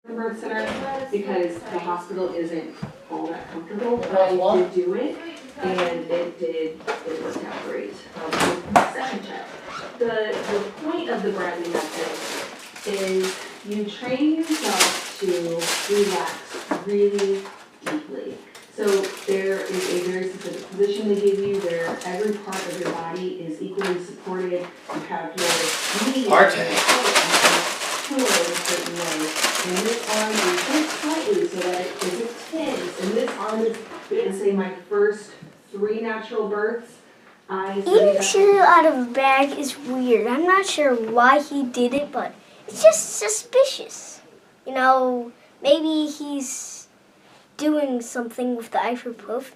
birth center because the hospital isn't all that comfortable, but I did do it, and it worked out great. Second check. The point of the Bradley method is you train yourself to relax really deeply. So there is a very specific position they give you where every part of your body is equally supported. You have your knee in a certain way. And this arm is just slightly so that it isn't tense. And this arm is, let's say, my first 3 natural births. Eating cereal out of a bag is weird. I'm not sure why he did it, but it's just suspicious. You know, maybe he's doing something with the ibuprofen,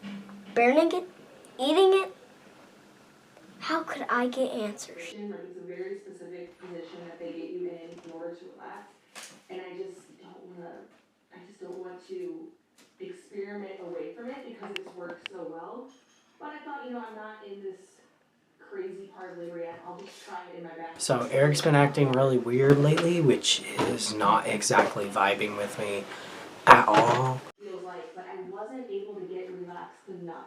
burning it, eating it. How could I get answers? It's a very specific position that they get you in order to relax. And I just don't want to experiment away from it because it's worked so well. But I thought, I'm not in this crazy part of labor yet. I'll just try it in my back. So Eric's been acting really weird lately, which is not exactly vibing with me at all. Feels like, but I wasn't able to get relaxed enough.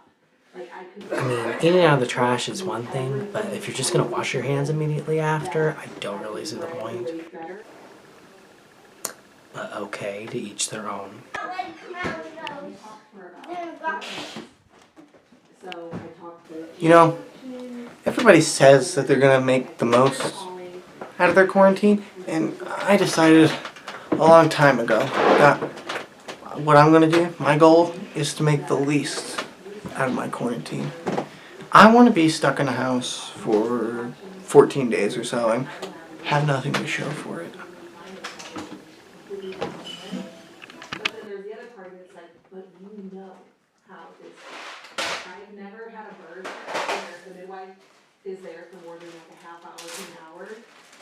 I mean, eating out of the trash is one thing, but if you're just going to wash your hands immediately after, I don't really see the point. But okay, to each their own. Everybody says that they're going to make the most out of their quarantine, and I decided a long time ago that what I'm going to do, my goal, is to make the least out of my quarantine. I want to be stuck in a house for 14 days or so and have nothing to show for it. But then there's the other part that's like, but you know how this is. I've never had a birth where the midwife is there for more than like a half hour to an hour.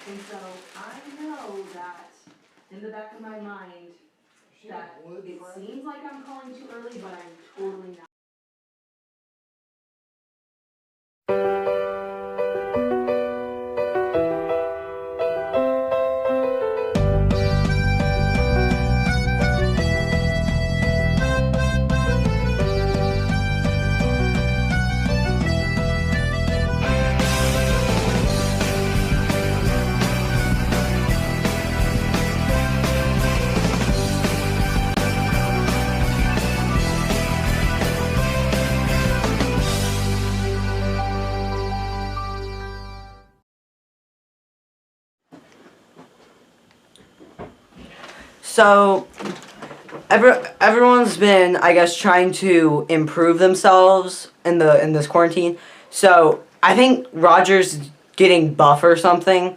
And so I know that in the back of my mind that it seems like I'm calling too early, but I'm totally not. So, everyone's been, I guess, trying to improve themselves in this quarantine. So, I think Roger's getting buff or something.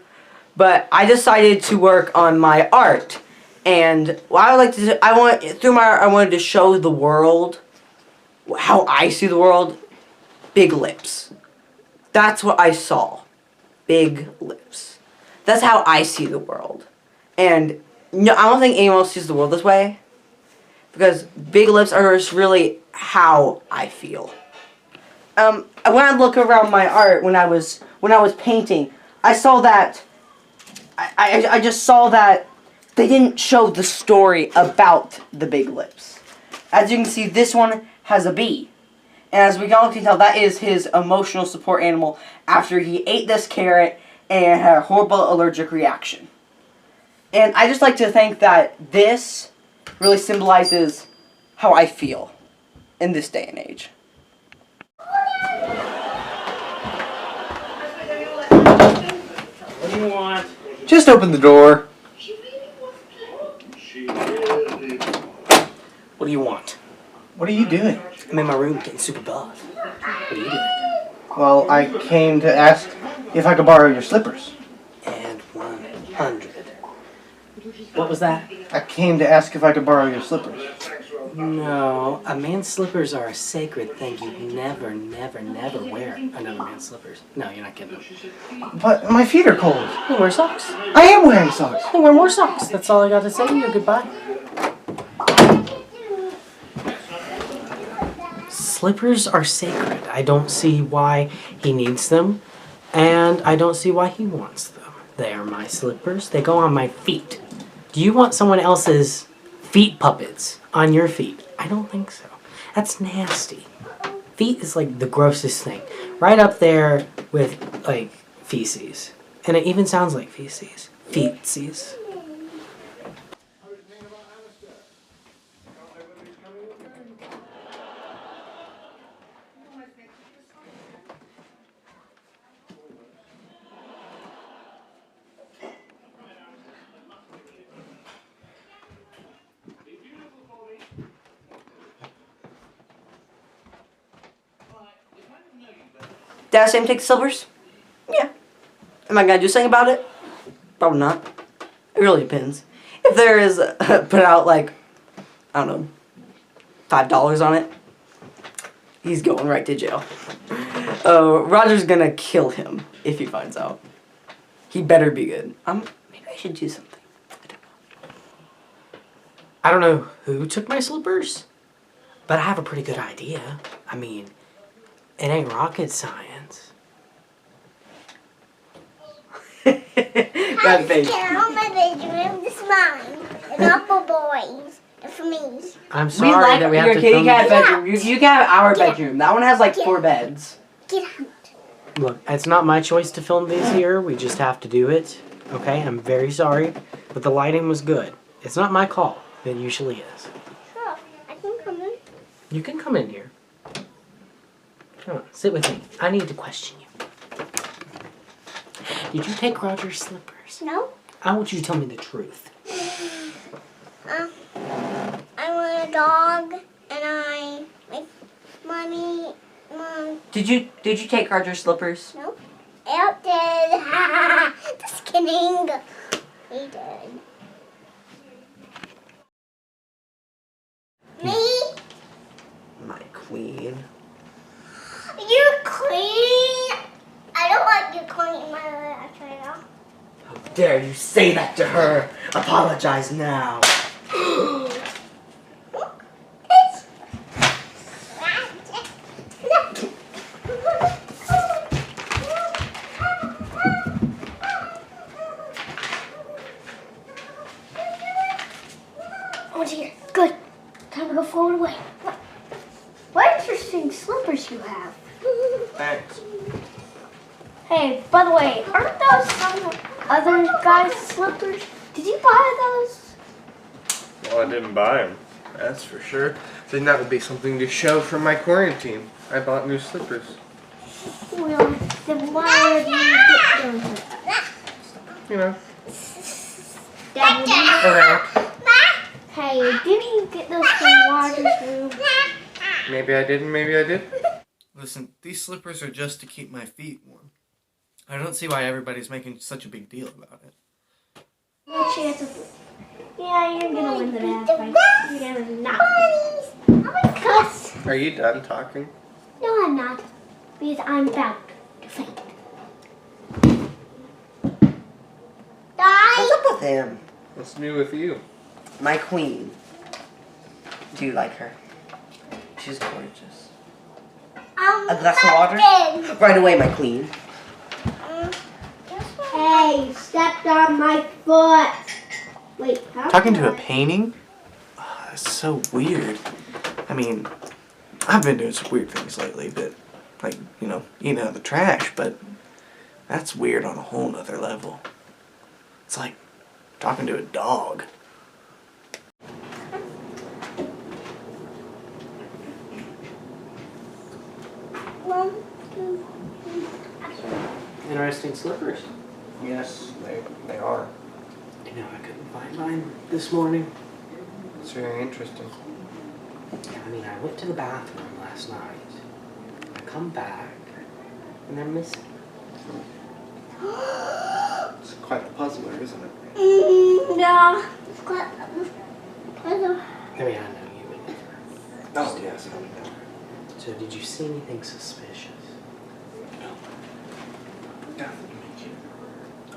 But I decided to work on my art. And what I would like to do, through my art, I wanted to show the world how I see the world. Big lips. That's what I saw. Big lips. That's how I see the world. And no, I don't think anyone else sees the world this way. Because big lips are just really how I feel. When I look around my art, when I was painting, I saw that I just saw that they didn't show the story about the big lips. As you can see, this one has a bee. And as we all can tell, that is his emotional support animal after he ate this carrot and had a horrible allergic reaction. And I just like to think that this really symbolizes how I feel in this day and age. What do you want? Just open the door. What do you want? What are you doing? I'm in my room getting super buff. What are you doing? Well, I came to ask if I could borrow your slippers. And 100. What was that? I came to ask if I could borrow your slippers. No, a man's slippers are a sacred thing. You never, never, never wear another man's slippers. No, you're not kidding. But my feet are cold. Then wear socks. I am wearing socks. Then wear more socks. That's all I got to say to you. Goodbye. Slippers are sacred. I don't see why he needs them, and I don't see why he wants them. They are my slippers. They go on my feet. Do you want someone else's feet puppets on your feet. I don't think so. That's nasty. Feet is like the grossest thing. Right up there with like feces. And it even sounds like feces. Feetsies. Did I say him take the slippers? Yeah. Am I gonna do something about it? Probably not. It really depends. If there is put out like, I don't know, $5 on it, he's going right to jail. Roger's gonna kill him if he finds out. He better be good. Maybe I should do something. I don't know who took my slippers, but I have a pretty good idea. I mean, it ain't rocket science. That face. Get out of my bedroom. This is mine. It's not for boys. It's for me. I'm We sorry like that we have your to kitty film. cat bedroom. You can have our Get out. bedroom. That one has like Get 4 out. beds. Get out. Look, it's not my choice to film these here. We just have to do it. Okay, I'm very sorry, but the lighting was good. It's not my call. It usually is. Sure. I can come in. You can come in here. Come on, sit with me. I need to question you. Did you take Roger's slippers? No. I want you to tell me the truth. I want a dog, and my mommy, mom. Did you take Roger's slippers? No. Elp did. Just kidding. He did. Me? My queen. You clean. I don't want you cleaning my ass right now. How dare you say that to her? Apologize now. Oh dear. Good. Time to go forward away. What interesting slippers you have. Thanks. Hey, by the way, aren't those some other guy's slippers? Did you buy those? Well, I didn't buy them. That's for sure. Then that would be something to show from my quarantine. I bought new slippers. Well, then why did you get those? You know. Dad, Okay. hey, didn't you get those from Roger's room? Maybe I didn't, maybe I did. Listen, these slippers are just to keep my feet warm. I don't see why everybody's making such a big deal about it. No chance of. Yeah, you're gonna win the bad fight. You're gonna not. I'm gonna cuss. Are you done talking? No, I'm not. Because I'm about to faint. What's up with him? What's new with you? My queen. Do you like her? She's gorgeous. A glass of water? Right away, my queen. Hey, stepped on my foot. Wait, how? Talking to a painting? Oh, that's so weird. I mean, I've been doing some weird things lately, but like, you know, eating out of the trash, but that's weird on a whole nother level. It's like talking to a dog. Interesting slippers. Yes, they are. You know, I couldn't find mine this morning. It's very interesting. I mean, I went to the bathroom last night. I come back, and they're missing. It's quite a puzzler, isn't it? No. I mean, I know you would never. Oh, yes. So, did you see anything suspicious? No. Definitely make it.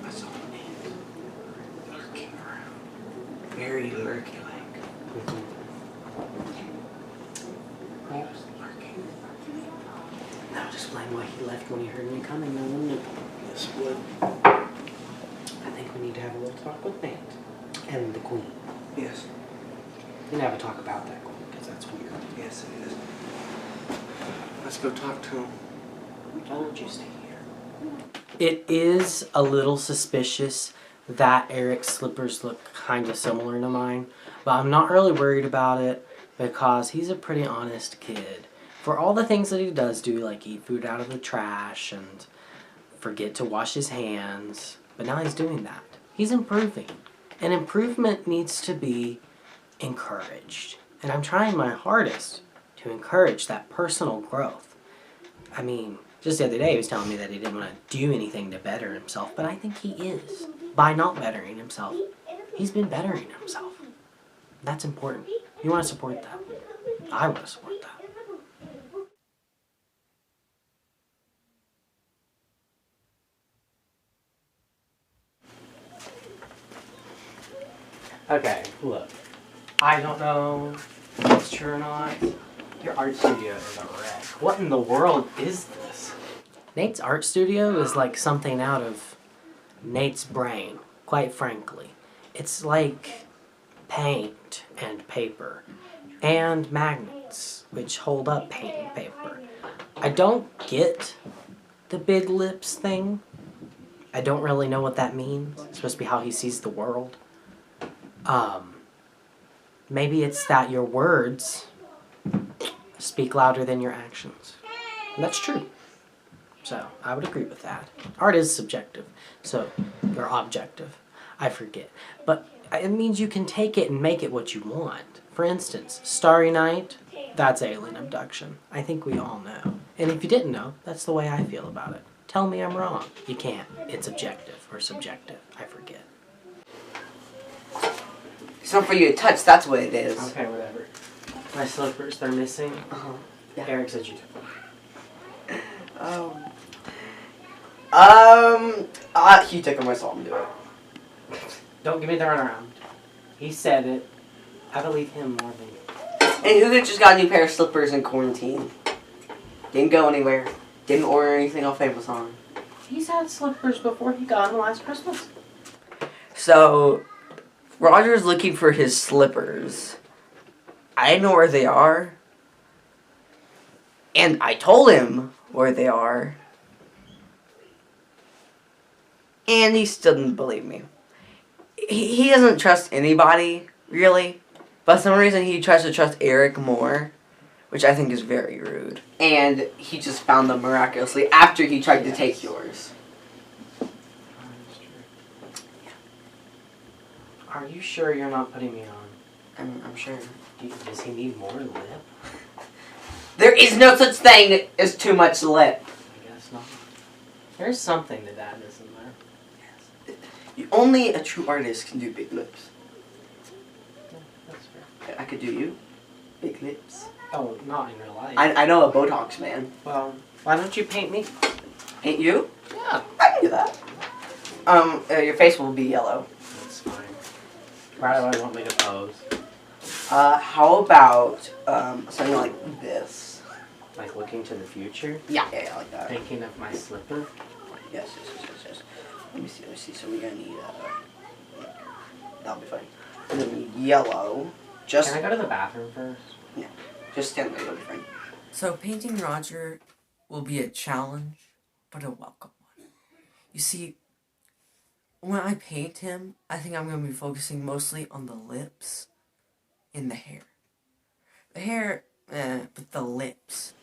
I saw an ant lurking around. Very lurky-like. Just lurking. That would explain why he left when he heard me coming, though, wouldn't it? Yes, it would. I think we need to have a little talk with Nate and the Queen. Yes. We never talk about that, because that's weird. Yes, it is. Let's go talk to him. Why don't you stay here? It is a little suspicious that Eric's slippers look kind of similar to mine, but I'm not really worried about it because he's a pretty honest kid. For all the things that he does do, like eat food out of the trash and forget to wash his hands, but now he's doing that. He's improving. And improvement needs to be encouraged. And I'm trying my hardest to encourage that personal growth. I mean, just the other day he was telling me that he didn't want to do anything to better himself, but I think he is. By not bettering himself, he's been bettering himself. That's important. You want to support that. I want to support that. Okay, look. I don't know if it's true or not. Your art studio is a wreck. What in the world is this? Nate's art studio is like something out of Nate's brain, quite frankly. It's like paint and paper and magnets, which hold up paint and paper. I don't get the big lips thing. I don't really know what that means. It's supposed to be how he sees the world. Maybe it's that your words speak louder than your actions. And that's true. So, I would agree with that. Art is subjective. So, or objective. I forget. But it means you can take it and make it what you want. For instance, Starry Night, that's alien abduction. I think we all know. And if you didn't know, that's the way I feel about it. Tell me I'm wrong. You can't. It's objective or subjective. I forget. It's not for you to touch, that's what it is. Okay, whatever. My slippers, they're missing. Yeah. Eric said you took them. He took them, I saw him do it. Don't give me the runaround. He said it. I believe him more than you. And who just got a new pair of slippers in quarantine? Didn't go anywhere. Didn't order anything off Amazon. He's had slippers before he got them last Christmas. So, Roger's looking for his slippers. I know where they are. And I told him where they are. And he still didn't believe me. He doesn't trust anybody, really. But for some reason he tries to trust Eric more. Which I think is very rude. And he just found them miraculously after he tried to take yours. Are you sure you're not putting me on? I'm sure. Does he need more lip? There is no such thing as too much lip. I guess not. There's something to that, isn't there? Only a true artist can do big lips. Yeah, that's fair. I could do you. Big lips. Oh, not in real life. I know a Botox man. Well, why don't you paint me? Paint you? Yeah. I can do that. Your face will be yellow. That's fine. Why do I want me to pose? How about, something like this? Like looking to the future? Yeah, like that. Thinking of my slipper? Yes. Let me see. So we're gonna need, that'll be fine. We're gonna need yellow. Just. Can I go to the bathroom first? Yeah. Just stand there, it'll be fine. So painting Roger will be a challenge, but a welcome one. You see, when I paint him, I think I'm going to be focusing mostly on the lips and the hair. The hair, but the lips.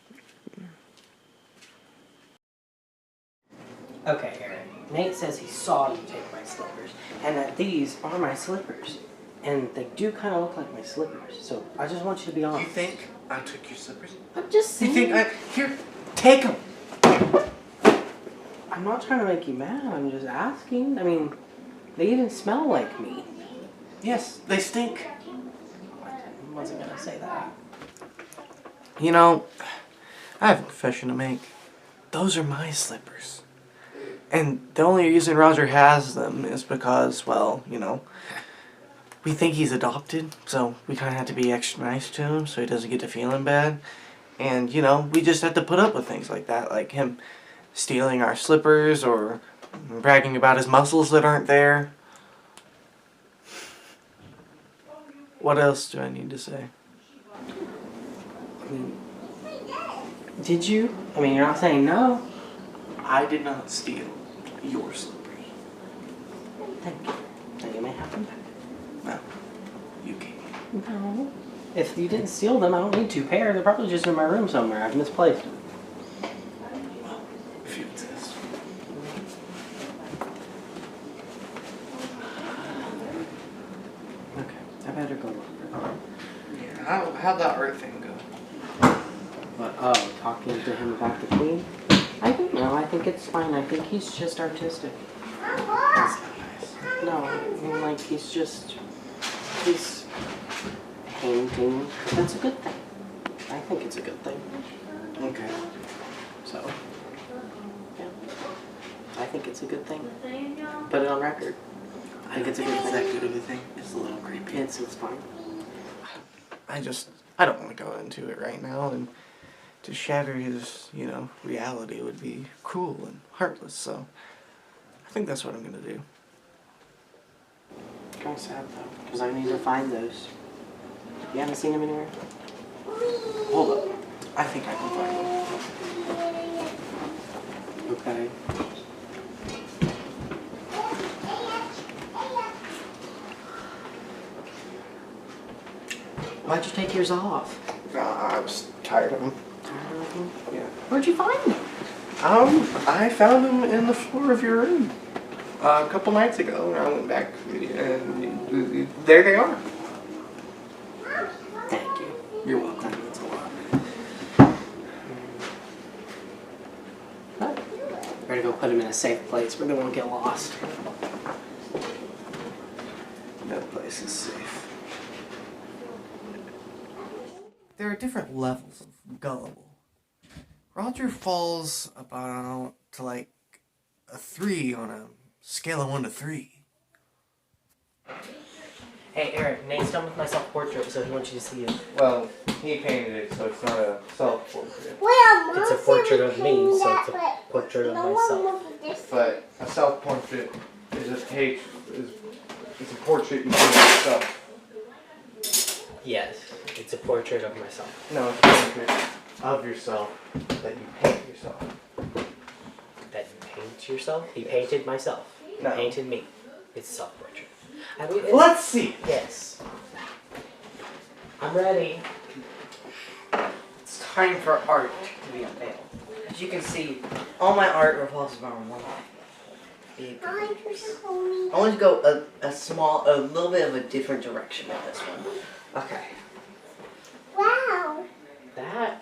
Okay, Eric. Nate says he saw you take my slippers, and that these are my slippers. And they do kind of look like my slippers, so I just want you to be honest. You think I took your slippers? I'm just saying. You think here, take them. I'm not trying to make you mad, I'm just asking. I mean, they even smell like me. Yes, they stink. I wasn't gonna say that. You know, I have a confession to make. Those are my slippers. And the only reason Roger has them is because, well, you know, we think he's adopted, so we kind of have to be extra nice to him so he doesn't get to feeling bad. And, you know, we just have to put up with things like that, like him stealing our slippers or bragging about his muscles that aren't there. What else do I need to say? Did you? I mean, you're not saying no. I did not steal your slippers. Thank you. Now you may have them back. No, you can't. No. If you didn't steal them, I don't need 2 pair. They're probably just in my room somewhere. I've misplaced them. Well, if you insist. Okay, I better go look for them. Yeah, how'd that art thing go? But, oh, talking to him about the queen? I don't know. I think it's fine. I think he's just artistic. That's not nice. No, I mean, like, he's painting. That's a good thing. I think it's a good thing. Okay. So, yeah. I think it's a good thing. Put it on record. I think it's a good It's thing. that good of a thing. It's a little creepy. It's fine. I don't want to go into it right now, and to shatter his, reality would be cruel and heartless, so I think that's what I'm gonna do. Kind of sad though, because I need to find those. You haven't seen them anywhere? Hold up. I think I can find them. Okay. Why'd you take yours off? I was tired of them. Tired of them? Yeah. Where'd you find them? I found them in the floor of your room a couple nights ago, and I went back, and there they are. Thank you. You're welcome. That means a lot. Better go put them in a safe place where they won't get lost. No place is safe. There are different levels of gullible. Roger falls about to like a 3 on a scale of 1 to 3. Hey, Eric, Nate's done with my self-portrait, so he wants you to see it. Well, he painted it, so it's not a self-portrait. It's a portrait of me, so it's a portrait of myself. But a self-portrait is a portrait you paint of yourself. Yes, it's a portrait of myself. No, it's a portrait of yourself that you paint yourself. That you paint yourself? He painted myself. He No. painted me. It's a self-portrait. I mean, Let's see. Yes. I'm ready. It's time for art to be unveiled. As you can see, all my art revolves around one big purpose. I want to go a little bit of a different direction with this one. Okay. Wow. That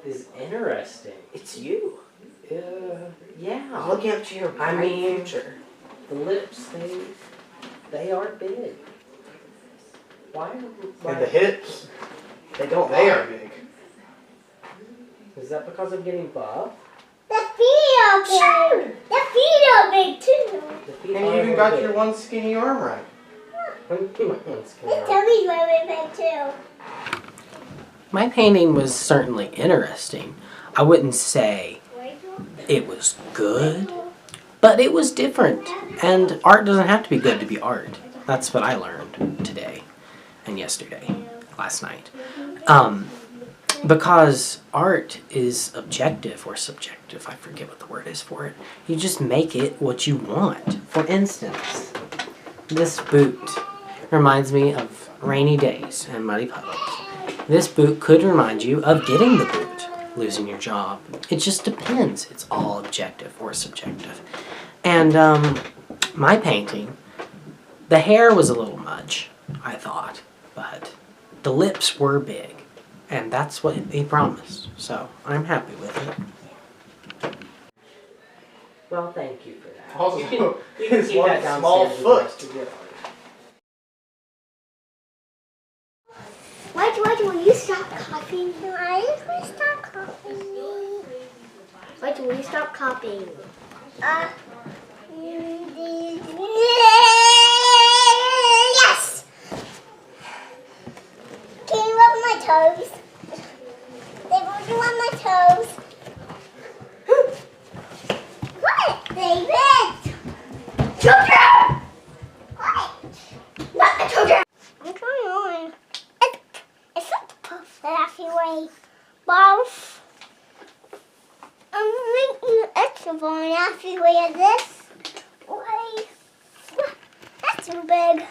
is interesting. It's you. Yeah. I'm looking up to your I bright mean, future. the lips, they are big. Why? And the hips, They don't they lie. are big. Is that because I'm getting buff? The feet are big. Sure. The feet are big too. The feet And are you even got big. your one skinny arm right. The tummy's very big too. My painting was certainly interesting. I wouldn't say it was good, but it was different. And art doesn't have to be good to be art. That's what I learned today and yesterday, last night. Because art is objective or subjective. I forget what the word is for it. You just make it what you want. For instance, this boot reminds me of rainy days and muddy puddles. This boot could remind you of getting the boot, losing your job. It just depends. It's all objective or subjective. And my painting, the hair was a little much, I thought, but the lips were big. And that's what he promised. So I'm happy with it. Well, thank you for that. Also, you can his keep one that downstairs small with the foot. rest of your art. Why will you stop copying? Why will you stop copying? Why will you stop copying? Yes! Can you rub my toes? They rub you on my toes. What, David? Children! What? Not the children! I'm trying on. Barf. I'm making an extra one after you wear this. Why? That's too big.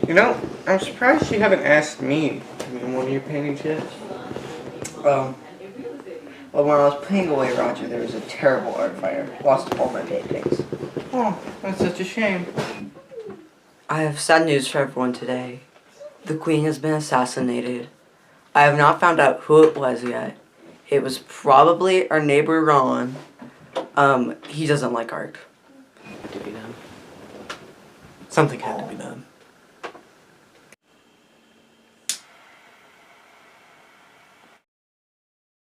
You know, I'm surprised you haven't asked me to be in one of your paintings yet. Well, when I was painting away Roger, there was a terrible art fire. Lost all my paintings. Oh, that's such a shame. I have sad news for everyone today. The Queen has been assassinated. I have not found out who it was yet. It was probably our neighbor Ron. He doesn't like art. To be done. Something had to be done.